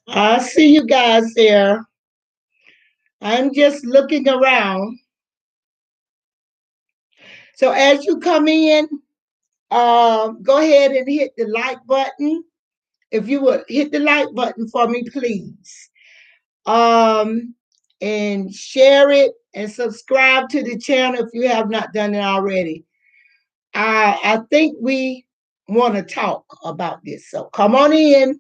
I see you guys there. I'm just looking around. So as you come in, go ahead and hit the like button. If you would hit the like button for me, please. Um, and share it and subscribe to the channel if you have not done it already. I think we want to talk about this. So come on in.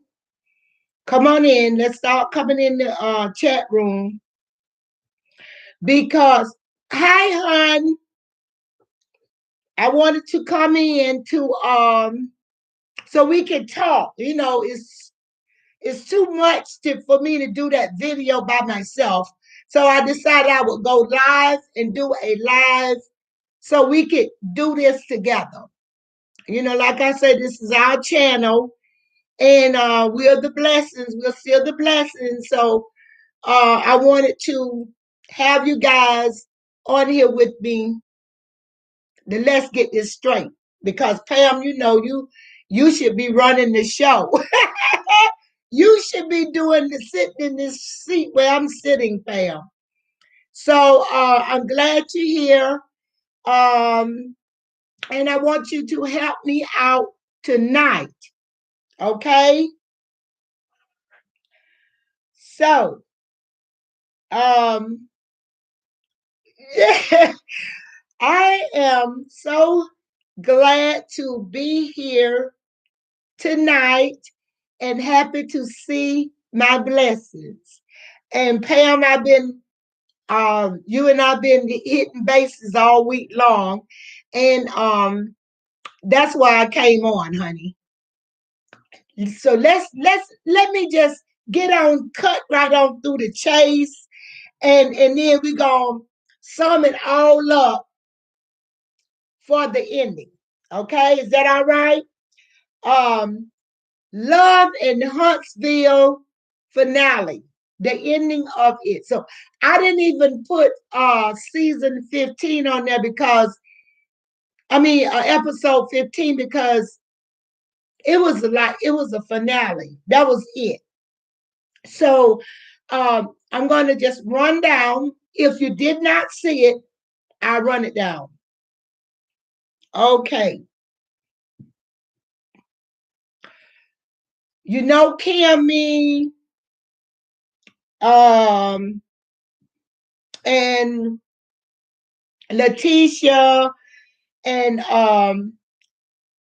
Come on in. Let's start coming in the chat room because hi, hon. I wanted to come in to so we can talk. You know, it's too much for me to do that video by myself. So I decided I would go live and do a live so we could do this together. You know, like I said, this is our channel and we're the blessings. We're still the blessings. So I wanted to have you guys on here with me. Then let's get this straight. Because Pam, you know, you should be running the show. You should be doing the sitting in this seat where I'm sitting, Pam. So I'm glad you're here. And I want you to help me out tonight. Okay? So um yeah, I am so glad to be here tonight and happy to see my blessings. And Pam, I've been, you and I've been hitting bases all week long, and that's why I came on, honey. So let me just get on, cut right on through the chase, and then we gonna sum it all up for the ending. Okay, is that all right? Um, Love in Huntsville finale, the ending of it. So I didn't even put season 15 on there because episode 15 because it was a finale. That was it. So I'm going to just run down. If you did not see it, I run it down. Okay. You know, Cammy, um, and Letitia, and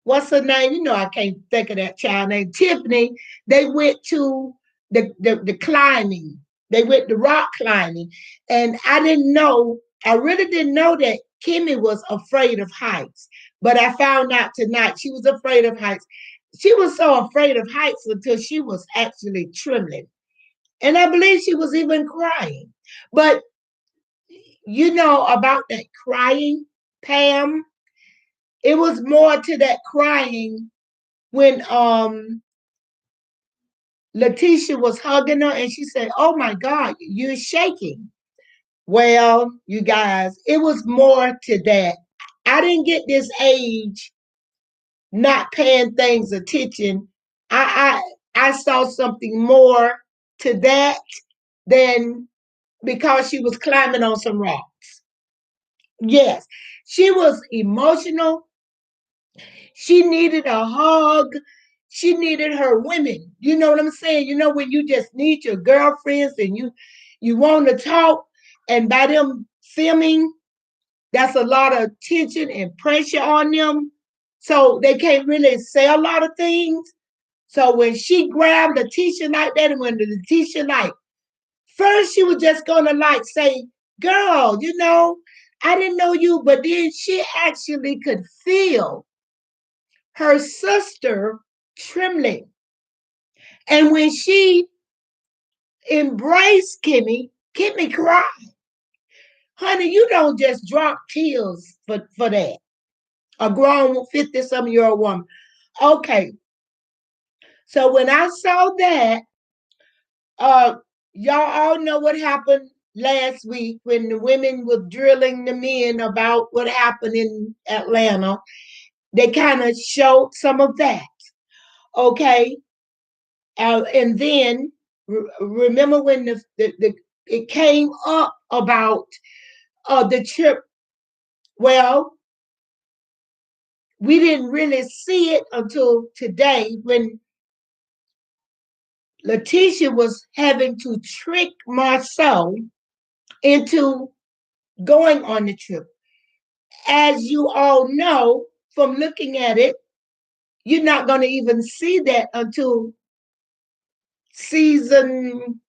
what's her name? You know, I can't think of that child name. Tiffany. They went to the climbing. They went to rock climbing, and I didn't know. I really didn't know that Kimmy was afraid of heights. But I found out tonight she was afraid of heights. She was so afraid of heights until she was actually trembling, and I believe she was even crying. But you know about that crying, Pam? It was more to that crying when Letitia was hugging her and she said, "Oh my God, you're shaking." Well, you guys, it was more to that. I didn't get this age not paying things attention. I saw something more to that than because she was climbing on some rocks. Yes, she was emotional. She needed a hug. She needed her women. You know what I'm saying? You know when you just need your girlfriends and you want to talk, and by them filming, that's a lot of tension and pressure on them. So they can't really say a lot of things. So when she grabbed Letitia like that, and when Letitia like first she was just gonna like say, "Girl, you know, I didn't know you," but then she actually could feel her sister trembling. And when she embraced Kimmy, Kimmy cried. Honey, you don't just drop tears for that. A grown 50-some-year-old woman. Okay. So when I saw that, uh, y'all all know what happened last week when the women were drilling the men about what happened in Atlanta. They kind of showed some of that. Okay. And then Remember when it came up about the trip? Well, we didn't really see it until today when Letitia was having to trick Marcel into going on the trip. As you all know from looking at it, you're not going to even see that until season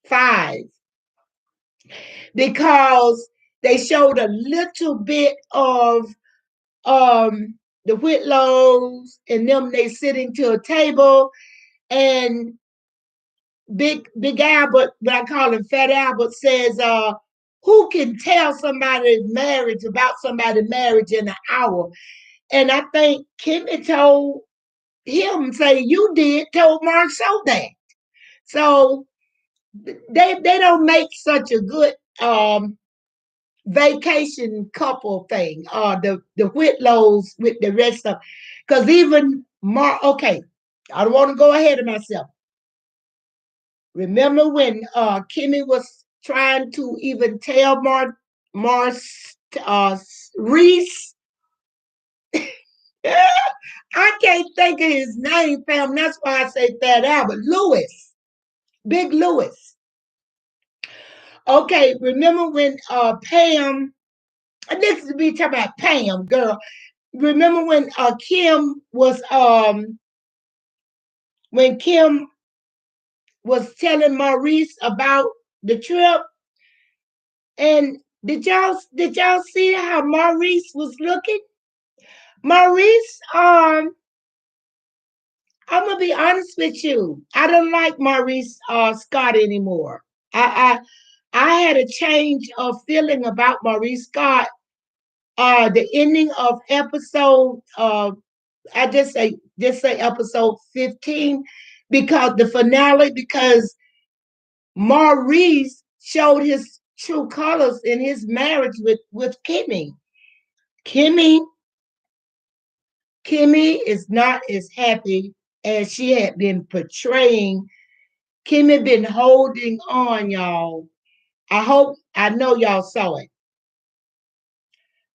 5, because they showed a little bit of the Whitlows and them. They sitting to a table, and Big Albert, but I call him Fat Albert, says, who can tell somebody's marriage about somebody's marriage in an hour? And I think Kimmy told him, say, you did, told Marceau that. So they don't make such a good vacation couple thing, the Whitlows with the rest of, because even okay, I don't want to go ahead of myself. Remember when Kimmy was trying to even tell Reese? I can't think of his name, fam. That's why I say Fat Albert. Lewis. Big Lewis. Okay, remember when Pam, this is me talking about Pam, girl. Remember when Kim was telling Maurice about the trip? And did y'all see how Maurice was looking? Maurice, I'm gonna be honest with you. I don't like Maurice Scott anymore. I had a change of feeling about Maurice Scott. The ending of episode I just say episode 15, because the finale, because Maurice showed his true colors in his marriage with Kimmy. Kimmy is not as happy as she had been portraying. Kimmy been holding on, y'all. I know y'all saw it.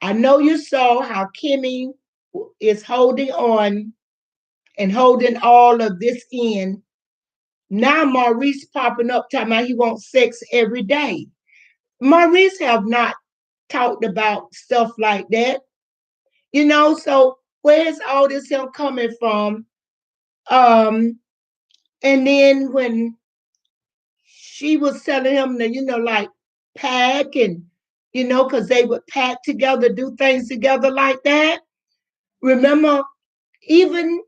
I know you saw how Kimmy is holding on and holding all of this in. Now Maurice popping up talking about he wants sex every day. Maurice have not talked about stuff like that. So where's all this him coming from? And then when she was telling him that, like pack and, because they would pack together, do things together like that. Remember, even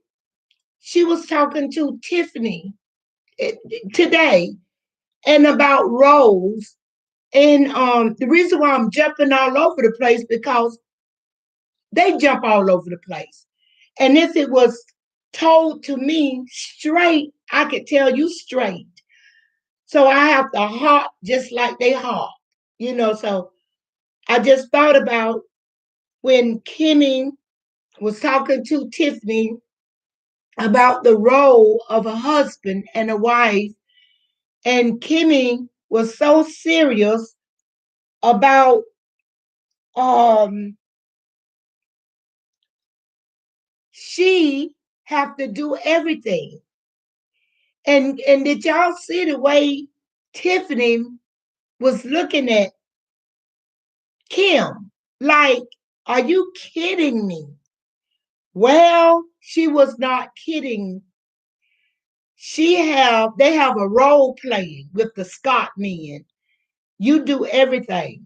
she was talking to Tiffany today and about roles. And the reason why I'm jumping all over the place, because they jump all over the place. And if it was told to me straight, I could tell you straight. So I have to hop just like they hop, So I just thought about when Kimmy was talking to Tiffany about the role of a husband and a wife, and Kimmy was so serious about she have to do everything. And did y'all see the way Tiffany was looking at Kim? Like, are you kidding me? Well, she was not kidding. They have a role playing with the Scott men. You do everything.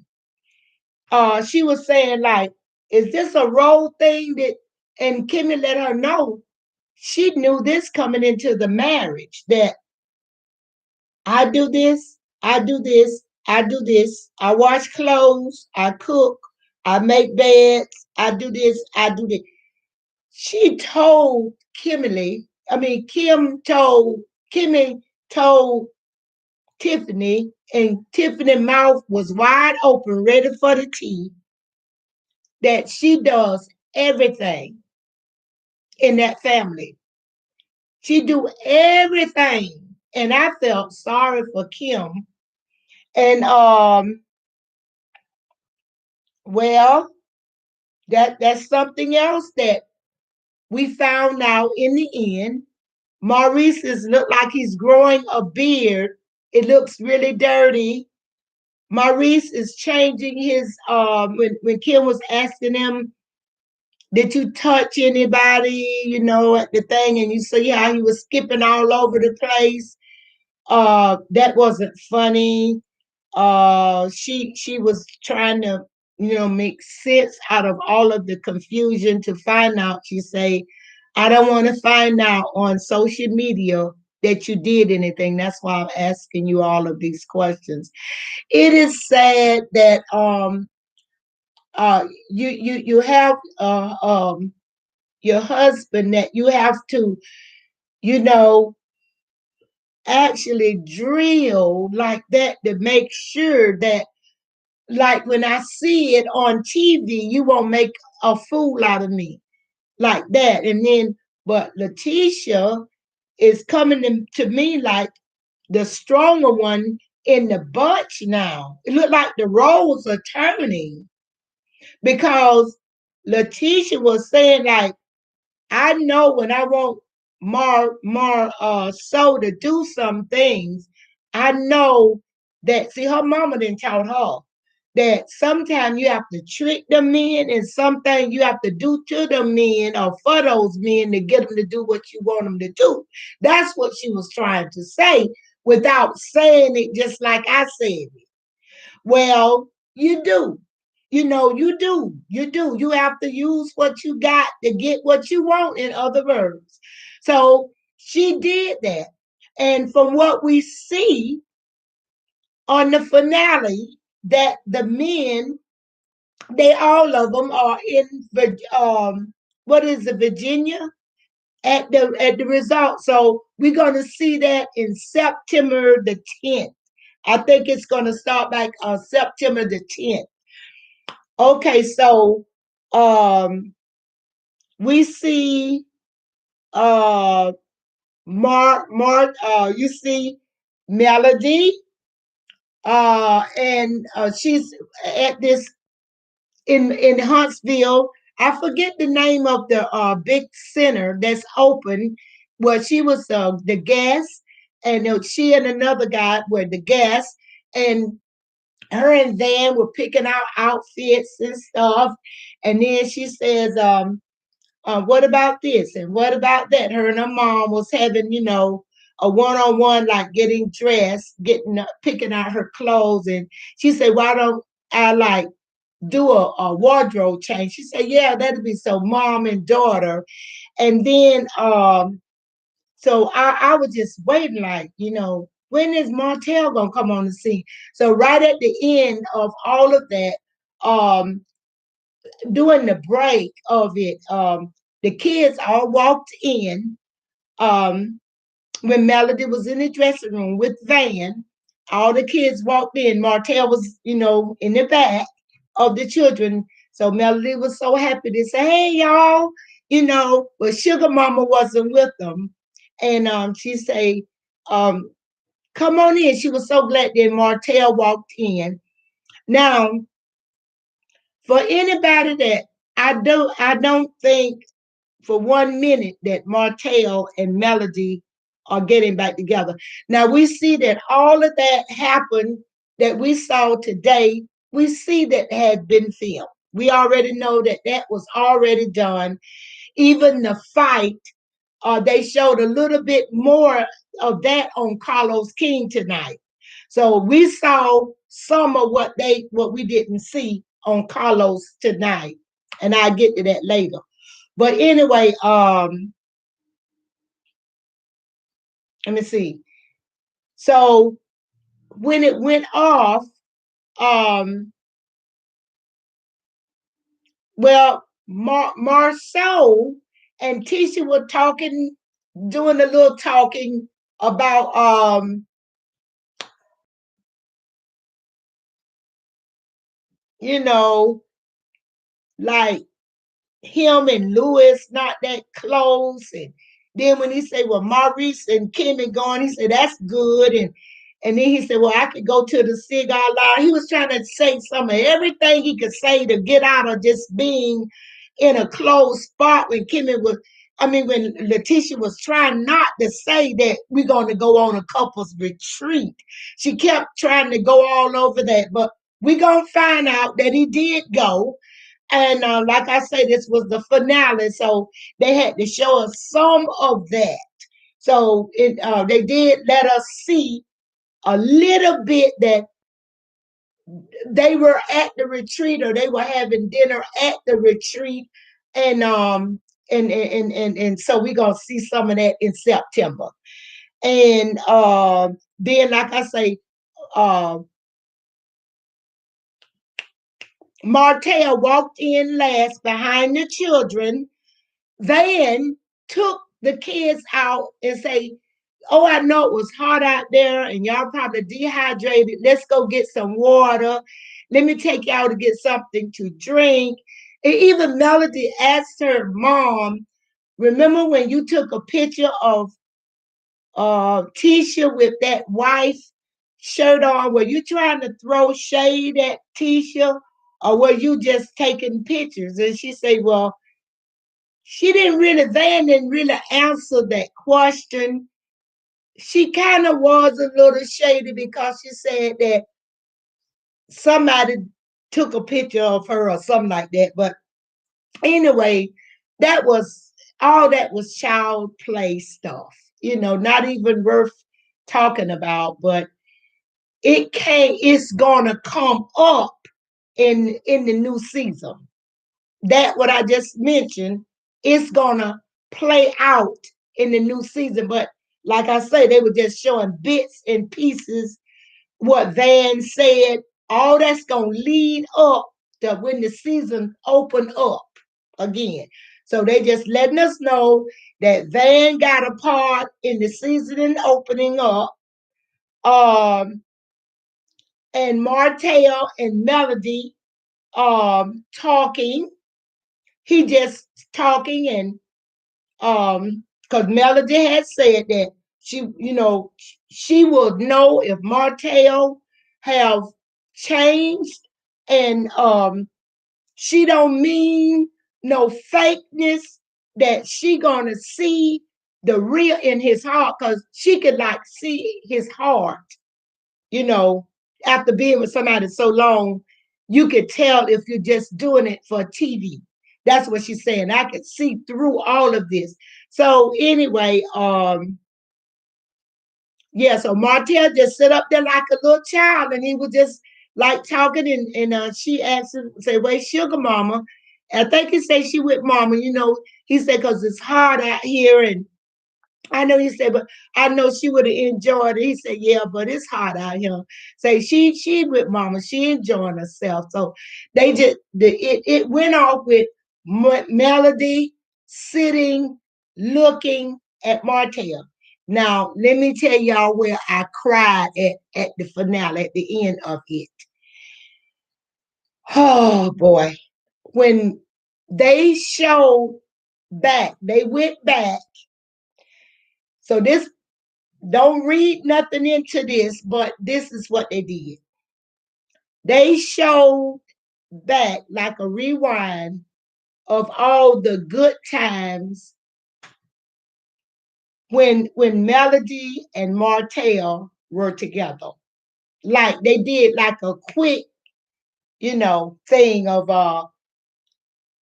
She was saying, like, is this a role thing and Kimmy let her know she knew this coming into the marriage, that I do this, I do this, I do this. I wash clothes, I cook, I make beds, I do this, I do this. She told Kimmy told Tiffany, and Tiffany's mouth was wide open, ready for the tea, that she does everything in that family. She do everything. And I felt sorry for Kim. And well, that's something else that we found out in the end. Maurice is look like he's growing a beard. It looks really dirty. Maurice is changing his when Kim was asking him, did you touch anybody, at the thing, and you see how he was skipping all over the place. That wasn't funny. She was trying to, make sense out of all of the confusion to find out. She say, I don't want to find out on social media that you did anything. That's why I'm asking you all of these questions. It is sad that you have your husband that you have to, you know, actually drill like that to make sure that, like, when I see it on TV, you won't make a fool out of me like that. And then, but Letitia is coming to me like the stronger one in the bunch now. It looked like the roles are turning because Letitia was saying, like, I know when I want so to do some things, I know that, see, her mama didn't tell her that sometimes you have to trick the men and something you have to do to the men or for those men to get them to do what you want them to do. That's what she was trying to say without saying it just like I said it. Well, you do. You do. You do. You have to use what you got to get what you want, in other words. So she did that. And from what we see on the finale, that the men, they all of them are in what is it, Virginia? At the result. So we're gonna see that in September the 10th. I think it's gonna start back on September the 10th. Okay, so um we see uh you see Melody, and she's at this in Huntsville. I forget the name of the big center that's open, where she was the guest, and she and another guy were the guests, and her and Van were picking out outfits and stuff. And then she says, what about this and what about that? Her and her mom was having, a one-on-one, like getting dressed, picking out her clothes. And she said, why don't I like do a wardrobe change? She said, yeah, that'd be so mom and daughter. And then so I was just waiting, like, when is Martell gonna come on the scene? So right at the end of all of that, um, during the break of it, the kids all walked in. Um, when Melody was in the dressing room with Van, all the kids walked in. Martell was, in the back of the children. So Melody was so happy to say, hey, y'all, but Sugar Mama wasn't with them. And she say, um, come on in. She was so glad that Martell walked in. Now, for anybody that I don't think for 1 minute that Martell and Melody are getting back together. Now we see that all of that happened that we saw today. We see that had been filmed. We already know that that was already done. Even the fight, they showed a little bit more of that on Carlos King tonight. So we saw some of what we didn't see on Carlos tonight, and I'll get to that later. But anyway, let me see. So when it went off, um, well, Marceau and Tisha were talking, doing a little talking about, you know, like him and Lewis not that close, and Then when he said, well, Maurice and Kimmy going, he said, that's good. And then he said, well, I could go to the cigar lounge. He was trying to say some of everything he could say to get out of just being in a closed spot when when Letitia was trying not to say that we're going to go on a couple's retreat. She kept trying to go all over that, but we're going to find out that he did go. And like I say, this was the finale, so they had to show us some of that. So they did let us see a little bit that they were at the retreat or they were having dinner at the retreat, and so we're gonna see some of that in September. And then, like I say, uh, Martell walked in last behind the children. Van took the kids out and say, oh, I know it was hot out there and y'all probably dehydrated. Let's go get some water. Let me take y'all to get something to drink. And even Melody asked her mom, remember when you took a picture of Tisha with that wife shirt on? Were you trying to throw shade at Tisha, or were you just taking pictures? And she said, well, Van didn't really answer that question. She kind of was a little shady because she said that somebody took a picture of her or something like that. But anyway, that was that was child play stuff, not even worth talking about. But it's gonna come up in the new season. That what I just mentioned, it's gonna play out in the new season. But like I say, they were just showing bits and pieces what Van said. All that's gonna lead up to when the season open up again. So they just letting us know that Van got a part in the season opening up. And Martell and Melody talking. He just talking, and because Melody had said that she would know if Martell have changed, and she don't mean no fakeness, that she gonna see the real in his heart, because she could like see his heart, after being with somebody so long. You could tell if you're just doing it for TV. That's what she's saying. I could see through all of this. So anyway, yeah, so Martell just sit up there like a little child, and he was just like talking, and she asked him, say, where's Sugar Mama? And I think he said she with Mama, he said, because it's hard out here, and I know he said, but I know she would have enjoyed it. He said, yeah, but it's hot out here. Say she with Mama, she enjoying herself. So they just it went off with Melody sitting looking at Martell. Now let me tell y'all where I cried at the finale, at the end of it. Oh boy, when they showed back, they went back. So this, don't read nothing into this, but this is what they did. They showed back like a rewind of all the good times when Melody and Martell were together. Like they did like a quick, thing of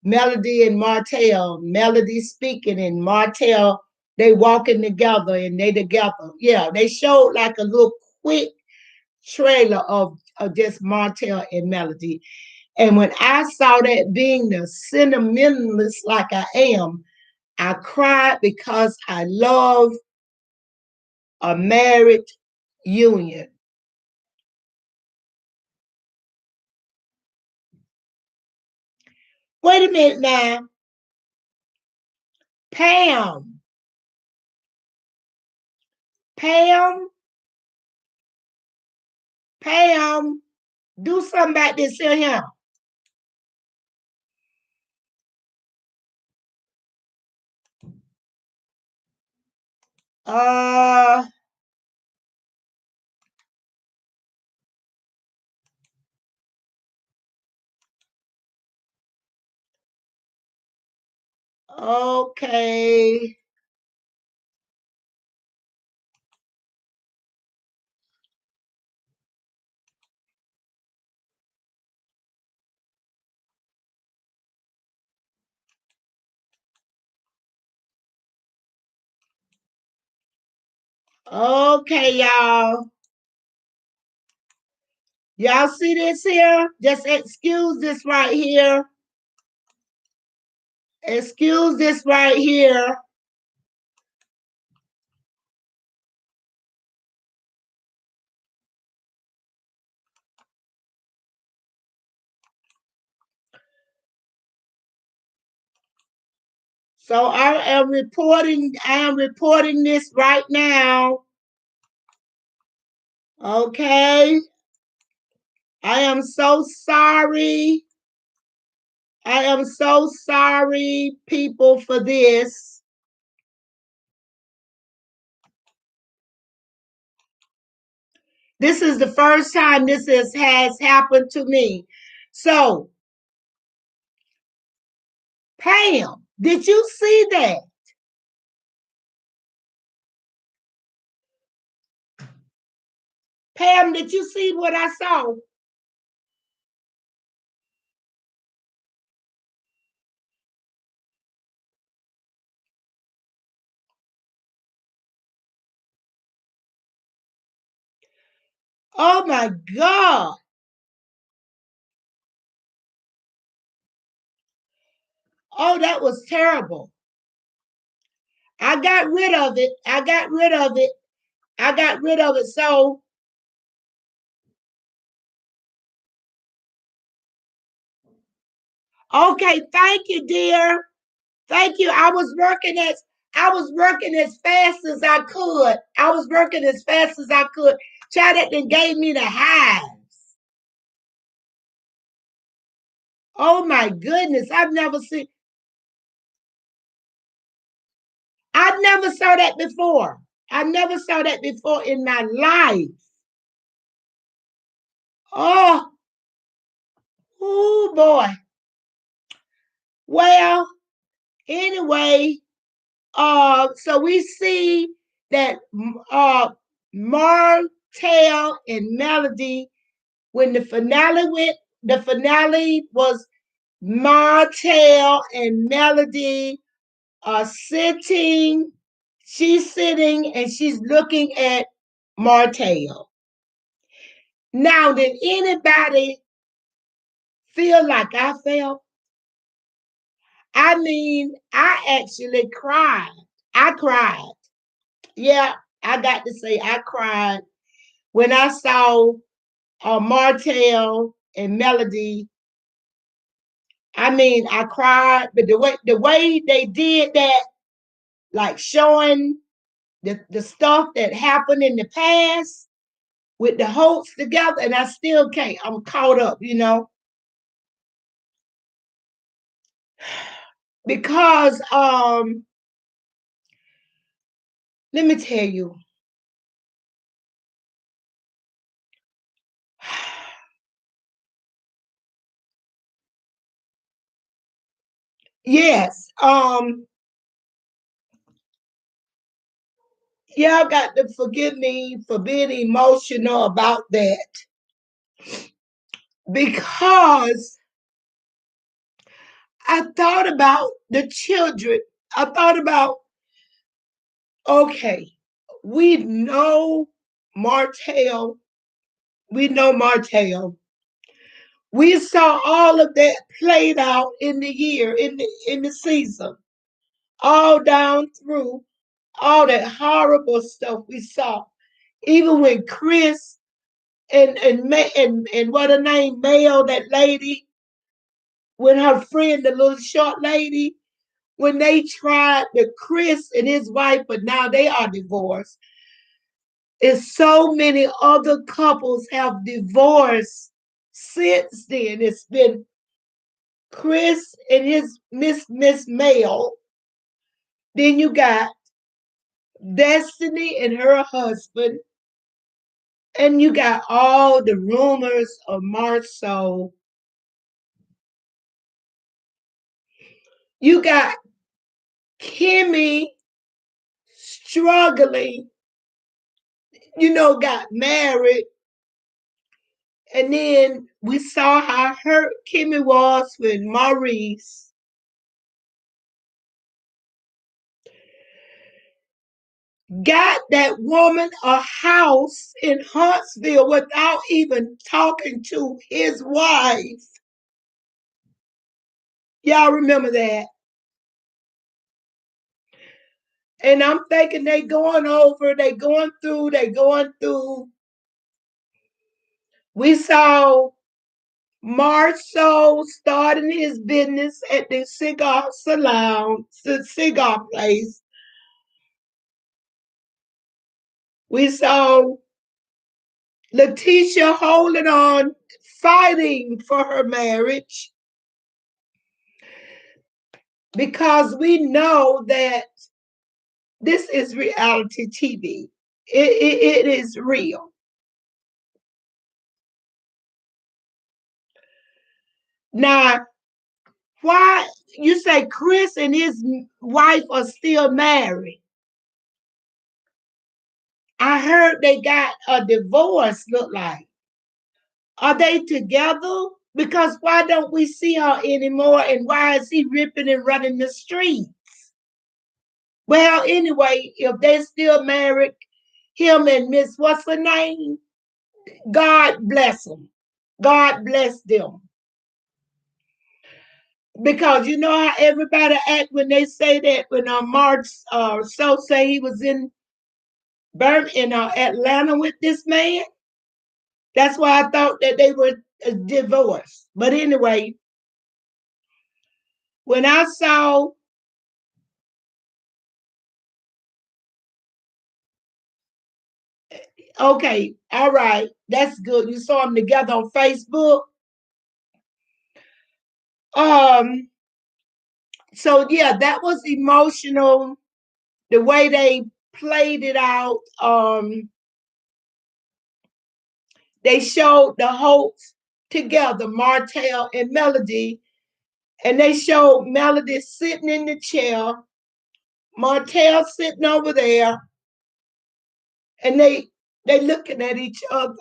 Melody and Martell, Melody speaking and Martell, they walking together and they together. Yeah, they showed like a little quick trailer of just Martell and Melody. And when I saw that, being the sentimentalist like I am, I cried because I love a married union. Wait a minute now. Pam. Pam. Pam. Do something about this here. Uh, okay. Okay, y'all. Y'all see this here? Just excuse this right here. Excuse this right here. So I am reporting this right now. Okay. I am so sorry. I am so sorry, people, for this. This is the first time this has happened to me. So, Pam, did you see that? Pam, did you see what I saw? Oh my God. Oh, that was terrible. I got rid of it. I got rid of it. I got rid of it. So, okay, thank you, dear. Thank you. I was working as fast as I could. I was working as fast as I could. Child, that then gave me the hives. Oh my goodness. I've never saw that before. I never saw that before in my life. Oh, oh boy. Well, anyway, so we see that Martell and Melody, when the finale was Martell and Melody are sitting. She's sitting and she's looking at Martell. Now, did anybody feel like I felt? I mean, I actually cried. I cried. Yeah, I got to say, I cried when I saw Martell and Melody. I mean, I cried, but the way they did that, like showing the stuff that happened in the past with the Holtz together, and I still can't. I'm caught up, because let me tell you, yes, y'all got to forgive me for being emotional about that because I thought about the children. I thought about, okay, we know Martell. We know Martell. We saw all of that played out in the year, in the season, all down through all that horrible stuff we saw. Even when Chris and what her name, Mayo, that lady, when her friend, the little short lady, when they tried the Chris and his wife, but now they are divorced. And so many other couples have divorced since then. It's been Chris and his Miss Mayo. Then you got Destiny and her husband, and you got all the rumors of Marceau. You got Kimmy struggling, got married. And then we saw how hurt Kimmy was with Maurice. Got that woman a house in Huntsville without even talking to his wife. Y'all remember that? And I'm thinking they going through. We saw Marceau starting his business at the cigar salon, the cigar place. We saw Letitia holding on, fighting for her marriage, because we know that this is reality TV. It is real. Now, why you say Chris and his wife are still married? I heard they got a divorce, look like. Are they together? Because why don't we see her anymore, and why is he ripping and running the streets? Well, anyway, if they're still married, him and Miss, what's her name? God bless them. God bless them. Because you know how everybody act when they say that, when March so say he was in Atlanta with this man. That's why I thought that they were divorced. But anyway, when I saw okay, all right, that's good. You saw them together on Facebook. Um, so yeah, that was emotional. The way they played it out. They showed the Holtz together, Martell and Melody, and they showed Melody sitting in the chair, Martell sitting over there, and they looking at each other.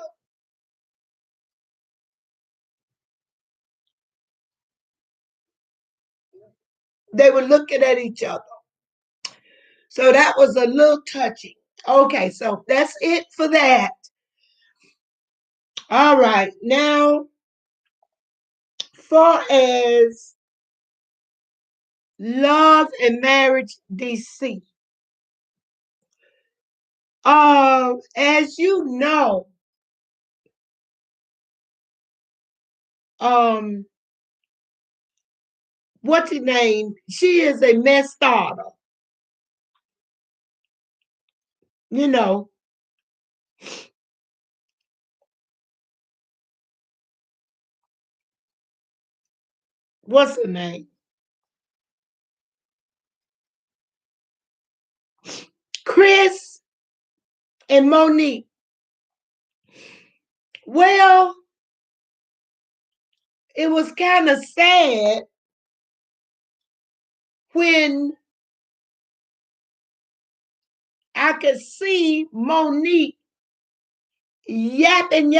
They were looking at each other. So that was a little touching. Okay, so that's it for that. All right, now, far as love and marriage DC. As you know, um, what's her name? She is a mess starter. You know, what's her name? Chris and Monique. Well, it was kind of sad when I could see Monique yapping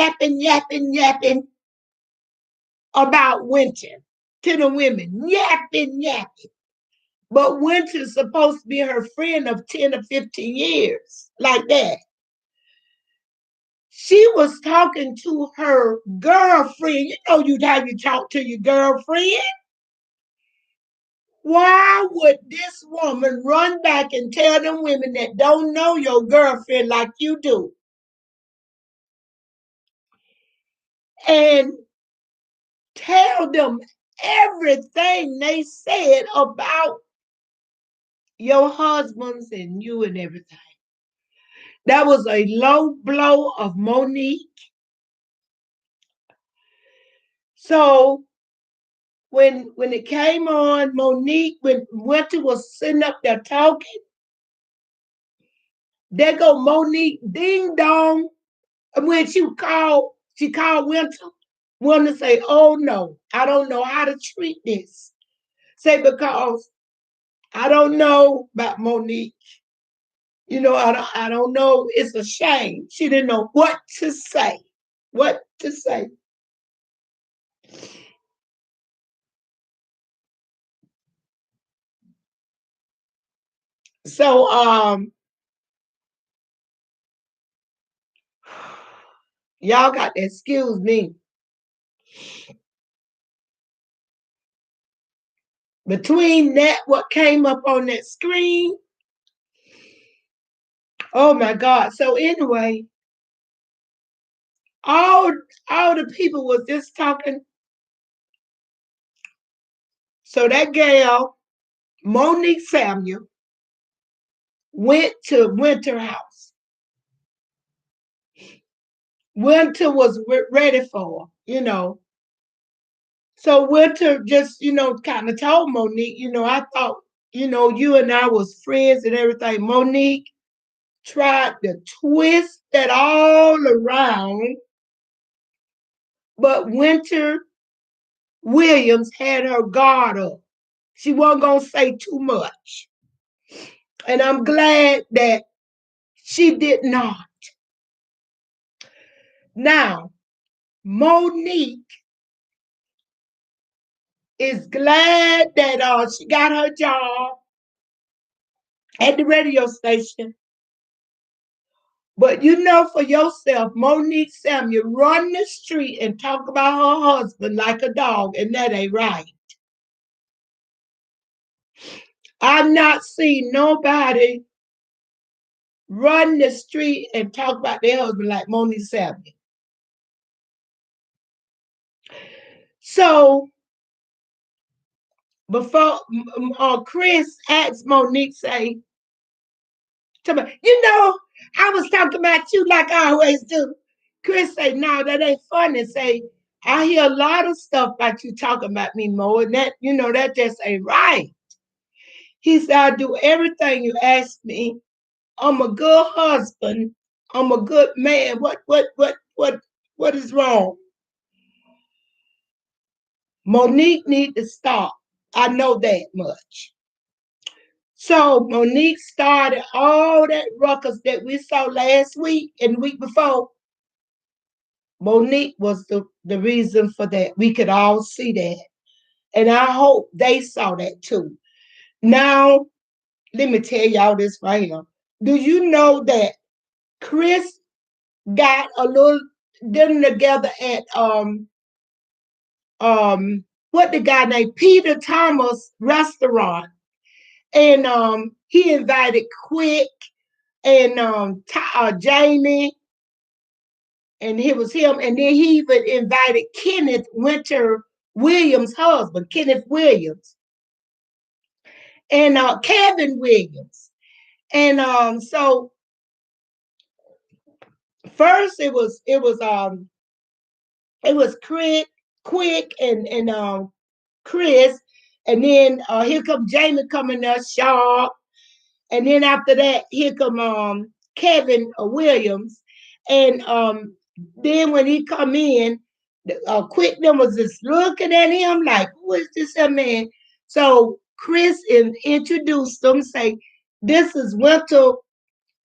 about Winter to the women. Yapping. But Winter's supposed to be her friend of 10 or 15 years, like that. She was talking to her girlfriend. You know how you talk to your girlfriend. Why would this woman run back and tell them women that don't know your girlfriend like you do? And tell them everything they said about your husbands and you and everything. That was a low blow of Monique. So when it came on, Monique, when Winter was sitting up there talking, There go Monique, ding dong. And when she called Winter. Winter say, oh no, I don't know how to treat this. Say, because I don't know about Monique. You know, I don't know. It's a shame. She didn't know what to say. What to say. So y'all got to excuse me. Between that, what came up on that screen, oh my God. So anyway, all the people was just talking. So that gal, Monique Samuel, went to Winter house. Winter was ready for her, you know. So Winter just, you know, kind of told Monique, you know, I thought, you know, you and I was friends and everything. Monique tried to twist that all around, but Winter Williams had her guard up. She wasn't going to say too much. And I'm glad that she did not. Now, Monique is glad that she got her job at the radio station. But you know for yourself, Monique Samuel run the street and talk about her husband like a dog, and that ain't right. I've not seen nobody run the street and talk about their husband like Monique Samuel. So before Chris asked Monique, say, you know, I was talking about you like I always do. Chris say, no, that ain't funny. Say, I hear a lot of stuff about you talking about me, Mo, and that, you know, that just ain't right. He said, I do everything you ask me. I'm a good husband. I'm a good man. What is wrong? Monique need to stop. I know that much. So Monique started all that ruckus that we saw last week and the week before. Monique was the reason for that. We could all see that. And I hope they saw that too. Now, let me tell y'all this right here. Do you know that Chris got a little dinner together at what the guy named Peter Thomas restaurant, and he invited Quick and Jamie, and it was him, and then he even invited Kenneth Winter Williams' husband, Kenneth Williams, and Kevin Williams, and so first it was Quick and Chris, and then here come Jamie coming there sharp, and then after that here come Kevin Williams, and then when he come in, Quick them was just looking at him like, who is this man? So Chris introduced them, say, this is Winter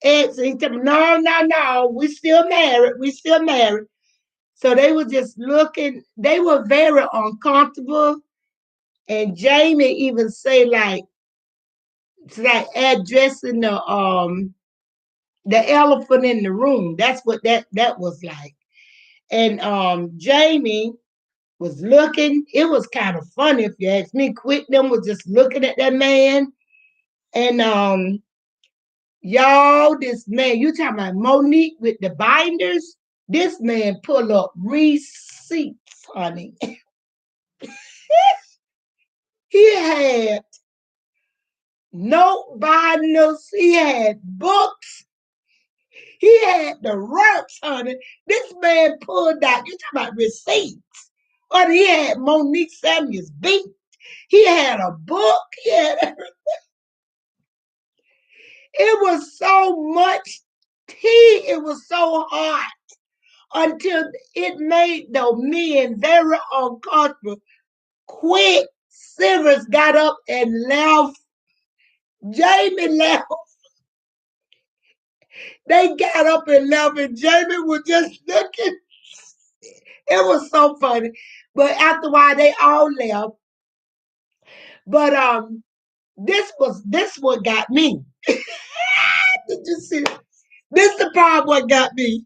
ex. And he told me, no, we still married, So they were just looking, they were very uncomfortable. And Jamie even say like addressing the elephant in the room. That's what that was like. And Jamie was looking, it was kind of funny if you ask me. Quick them was just looking at that man. And y'all, this man, you talking about Monique with the binders? This man pull up receipts, honey. He had note binders, he had books, he had the works, honey. This man pulled out, you talking about receipts. Honey, he had Monique Samuel's beat. He had a book, he had everything. It was so much tea. It was so hot until it made the men very uncomfortable. Quick, Sivers got up and left. Jamie left. They got up and left, and Jamie was just looking. It was so funny. But after a while, they all left. But this what got me. Did you see? This the part what got me.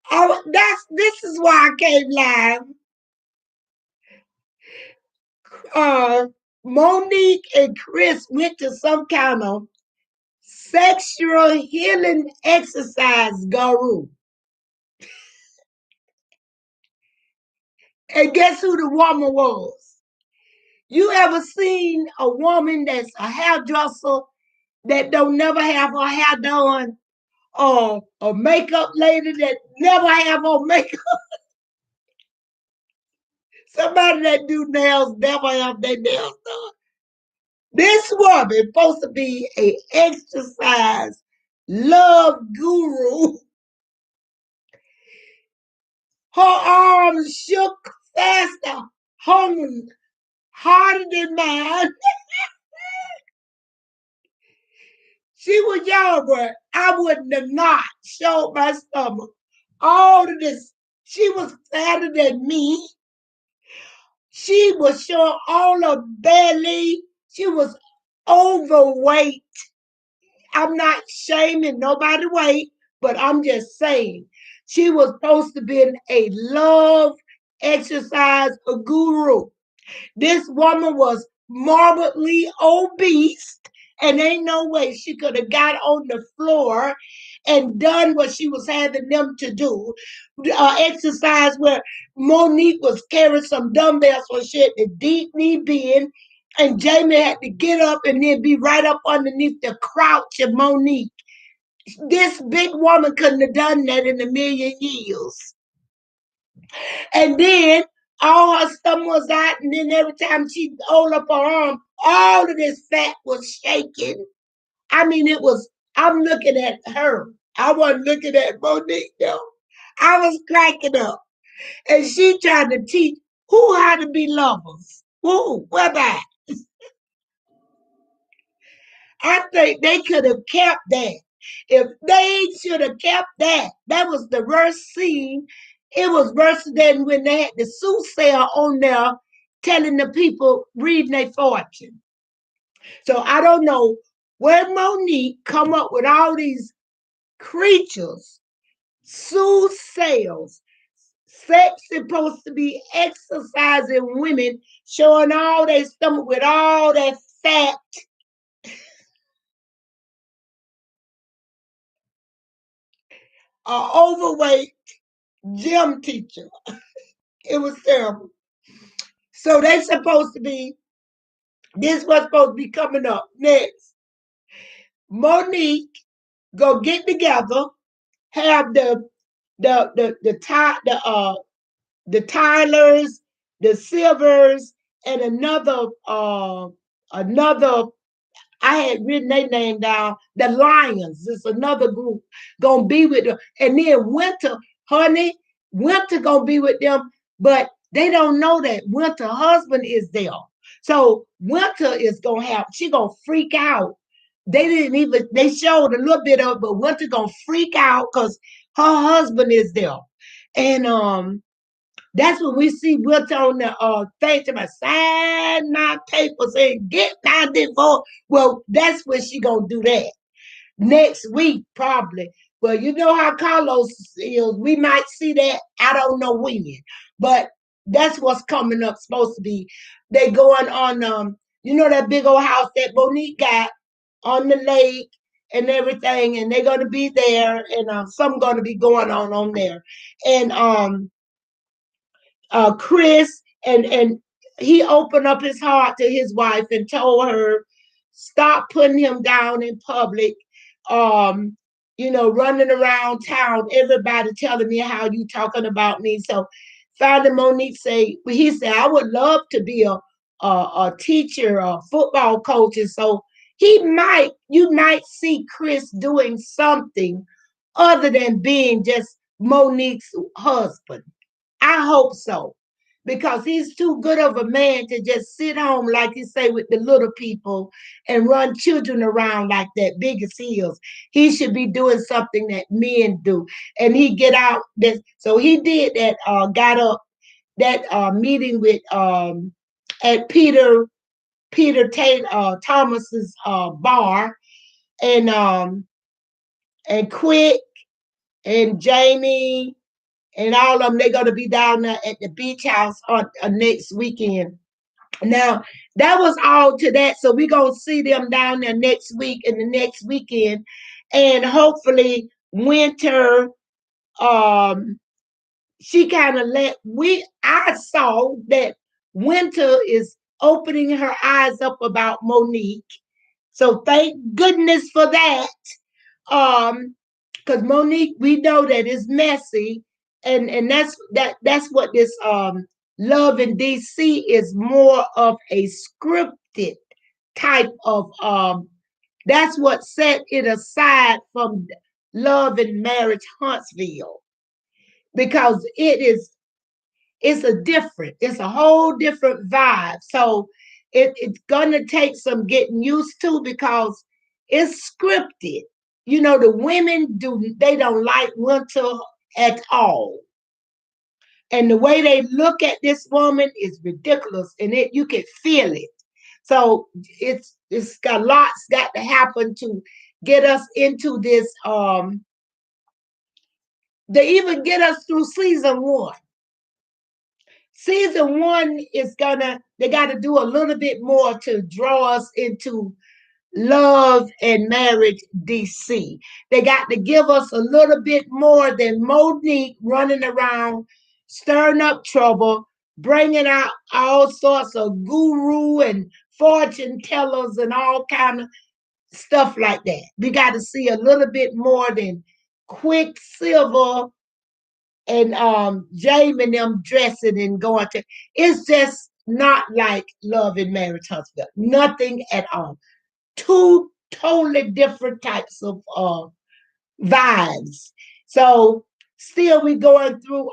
This is why I came live. Monique and Chris went to some kind of sexual healing exercise guru. And guess who the woman was? You ever seen a woman that's a hairdresser that don't never have her hair done? Or a makeup lady that never have her makeup? Somebody that do nails never have their nails done. This woman supposed to be a exercise love guru. Her arms shook faster, hung harder than mine. She was young, but I wouldn't have not showed my stomach. All of this, she was fatter than me. She was showing all her belly. She was overweight. I'm not shaming nobody's weight, but I'm just saying she was supposed to be a love exercise guru. This woman was morbidly obese, and ain't no way she could have got on the floor and done what she was having them to do. Exercise where Monique was carrying some dumbbells or shit, the deep knee bend, and Jamie had to get up and then be right up underneath the crouch of Monique. This big woman couldn't have done that in a million years. And then all her stomach was out, and then every time she hold up her arm, all of this fat was shaking. I mean, I'm looking at her. I wasn't looking at Monique, though. I was cracking up. And she tried to teach who how to be lovers. Who? Where that? I think they could have kept that. If they should have kept that, that was the worst scene. It was worse than when they had the soothsayer on there telling the people reading their fortune. So I don't know where Monique come up with all these creatures, soothsayers. Sex supposed to be exercising women, showing all their stomach with all that fat. Overweight gym teacher. It was terrible. So they supposed to be, this was supposed to be coming up next. Monique go get together, have the Tylers, the Silvers, and another I had written their name down. The Lions is another group gonna be with them. And then Winter, honey, Winter gonna be with them, but they don't know that Winter husband is there. So Winter is gonna she gonna freak out. They showed a little bit of it, but Winter gonna freak out because her husband is there. And that's when we see Wilt on the thing to my sign my papers and get my divorce. Well, that's when she gonna do that next week probably. But you know how Carlos is. We might see that. I don't know when, but that's what's coming up. Supposed to be. They going on. You know that big old house that Monique got on the lake and everything, and they're gonna be there, and something gonna be going on there, and Chris, and he opened up his heart to his wife and told her, stop putting him down in public. Running around town, everybody telling me how you talking about me. So finally Monique he said, I would love to be a teacher, a football coach. And so you might see Chris doing something other than being just Monique's husband. I hope so. Because he's too good of a man to just sit home, like you say, with the little people and run children around like that, big as he is. He should be doing something that men do. And he get out this. So he did that, got up that meeting with at Peter Taylor Thomas's bar, and Quick and Jamie and all of them. They're gonna be down there at the beach house on next weekend. Now that was all to that, so we're gonna see them down there next week and the next weekend, and hopefully Winter. She kind of I saw that Winter is opening her eyes up about Monique. So thank goodness for that. Because Monique, we know that it's messy, and that's what this Love in DC is, more of a scripted type of that's what set it aside from Love and Marriage Huntsville, because it's a whole different vibe. So it's gonna take some getting used to, because it's scripted. You know, the women they don't like Winter at all. And the way they look at this woman is ridiculous, and you can feel it. So it's got lots got to happen to get us into this, they even get us through season one. Season one they got to do a little bit more to draw us into Love and Marriage DC. They got to give us a little bit more than Monique running around, stirring up trouble, bringing out all sorts of guru and fortune tellers and all kind of stuff like that. We got to see a little bit more than Quicksilver and Jamie and them dressing and going to. It's just not like Love and Marriage Huntsville. Nothing at all. Two totally different types of vibes. So still we going through.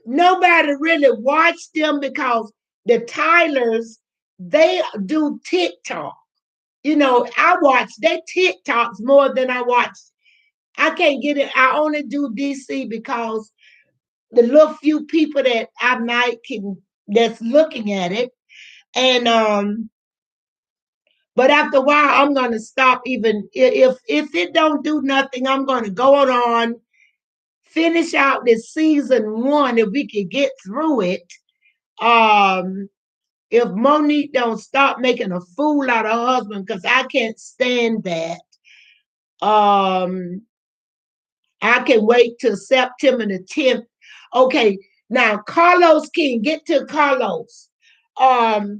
Nobody really watched them, because the Tylers, they do TikTok. You know, I watch their TikToks more than I watch. I can't get it. I only do DC because the little few people that I might that's looking at it. And but after a while I'm gonna stop. Even if it don't do nothing, I'm gonna go on, finish out this season one if we can get through it. If Monique don't stop making a fool out of her husband, because I can't stand that. I can wait till September the 10th. Okay, now Carlos King, get to Carlos. That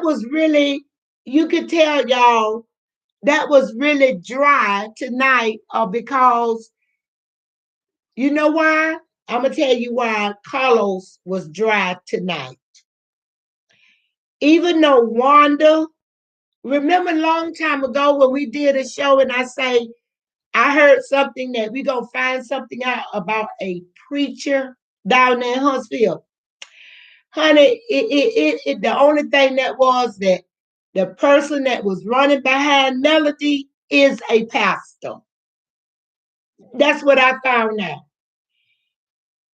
was really, you could tell y'all, that was really dry tonight, because you know why? I'm going to tell you why Carlos was dry tonight. Even though Wanda, remember a long time ago when we did a show and I heard something that we're going to find something out about a preacher down there in Huntsville. Honey, the only thing that was that the person that was running behind Melody is a pastor. That's what I found out.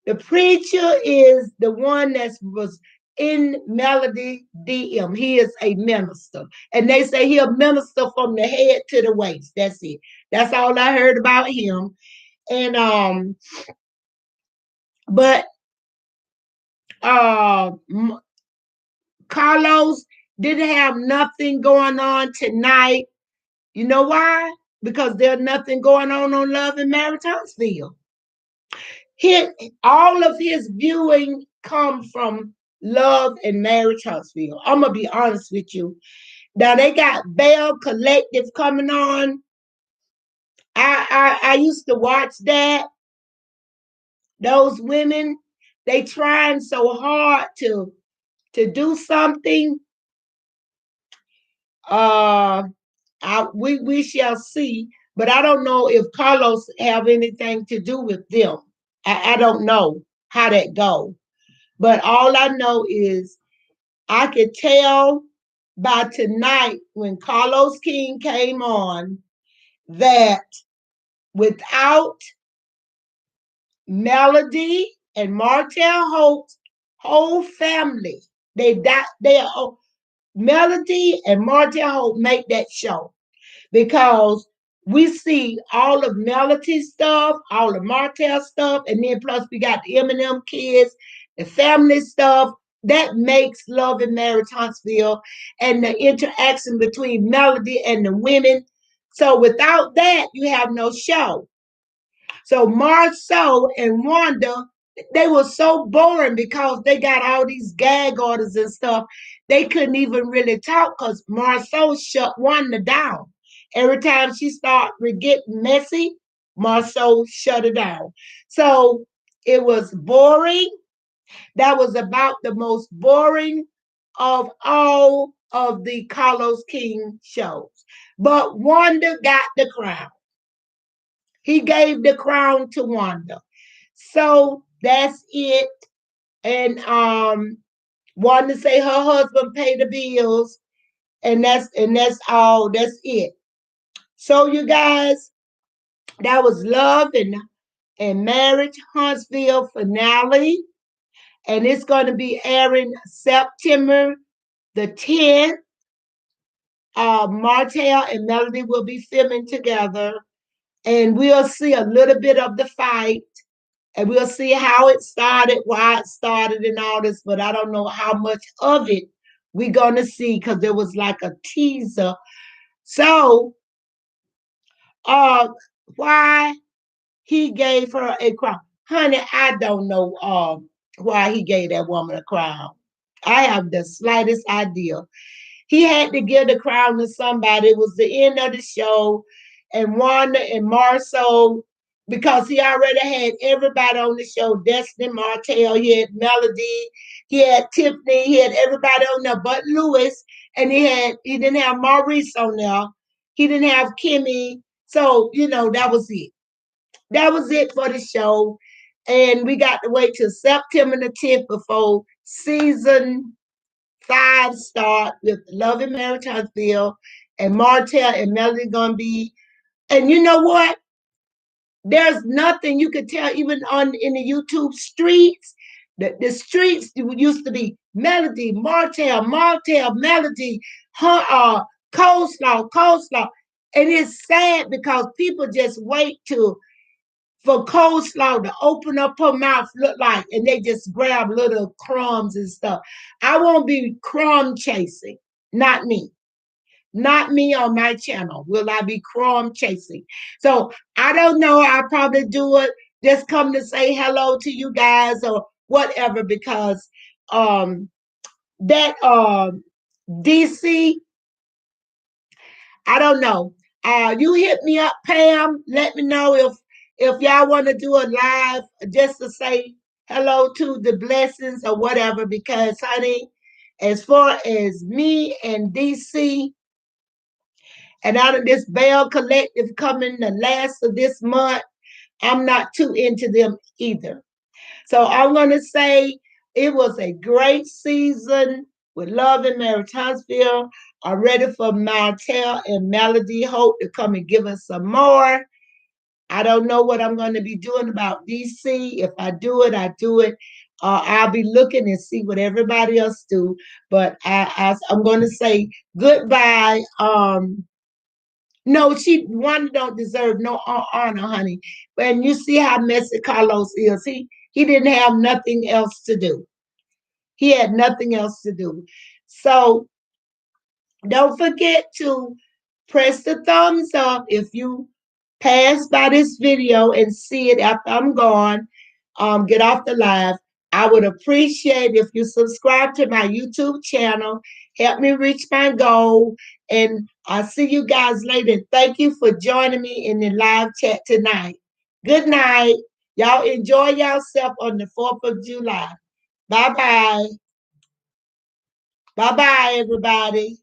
The preacher is the one that was in Melody DM. He is a minister. And they say he a minister from the head to the waist. That's it. That's all I heard about him. And but Carlos didn't have nothing going on tonight. You know why? Because there's nothing going on Love and Marriage Huntsville. All of his viewing come from Love and Marriage Huntsville. I'm gonna be honest with you. Now they got Bell Collective coming on. I used to watch that. Those women, they trying so hard to do something, We shall see, but I don't know if Carlos have anything to do with them. I don't know how that go, but all I know is I could tell by tonight when Carlos King came on that without Melody and Martell Holt's whole family, they are Melody and Martell Holt make that show because we see all of Melody's stuff, all of Martell's stuff, and then plus we got the Eminem kids, the family stuff. That makes Love and Marriage Huntsville and the interaction between Melody and the women. So without that, you have no show. So Marceau and Wanda, they were so boring because they got all these gag orders and stuff. They couldn't even really talk because Marceau shut Wanda down. Every time she started getting messy, Marceau shut her down. So it was boring. That was about the most boring of all of the Carlos King shows. But Wanda got the crown. He gave the crown to Wanda. So that's it. And Wanda say her husband paid the bills, and that's all. That's it. So you guys, that was Love and Marriage Huntsville finale. And it's going to be airing September the 10th. Martell and Melody will be filming together. And we'll see a little bit of the fight. And we'll see how it started, why it started, and all this. But I don't know how much of it we're going to see because there was like a teaser. So, why he gave her a crown. Honey, I don't know why he gave that woman a crown. I have the slightest idea. He had to give the crown to somebody. It was the end of the show. And Wanda and Marceau, because he already had everybody on the show, Destiny Martell, he had Melody, he had Tiffany, he had everybody on there but Lewis, and he didn't have Maurice on there. He didn't have Kimmy. So, that was it. That was it for the show. And we got to wait till September the 10th before season 5 start with Love and Marriage Huntsville, and Martell and Melody gonna be. And you know what? There's nothing you could tell even in the YouTube streets. The streets used to be Melody, Martell, Melody, coleslaw. And it's sad because people just wait for coleslaw to open up her mouth, look like, and they just grab little crumbs and stuff. I won't be crumb chasing. Not me. Not me on my channel. Will I be crumb chasing? So I don't know. I'll probably do it. Just come to say hello to you guys or whatever because that DC, I don't know. You hit me up, Pam. Let me know if y'all want to do a live just to say hello to the blessings or whatever. Because, honey, as far as me and DC and out of this Bell Collective coming the last of this month, I'm not too into them either. So I'm going to say it was a great season with Love and Marriage Huntsville. I'm ready for Martell and Melody Hope to come and give us some more. I don't know what I'm going to be doing about DC. If I do it, I do it. I'll be looking and see what everybody else do. But I'm going to say goodbye. No, one don't deserve no honor, honey. And you see how messy Carlos is. He didn't have nothing else to do. He had nothing else to do. So don't forget to press the thumbs up if you pass by this video and see it after I'm gone. Get off the live. I would appreciate if you subscribe to my YouTube channel. Help me reach my goal. And I'll see you guys later. Thank you for joining me in the live chat tonight. Good night. Y'all enjoy yourself on the 4th of July. Bye-bye. Bye-bye, everybody.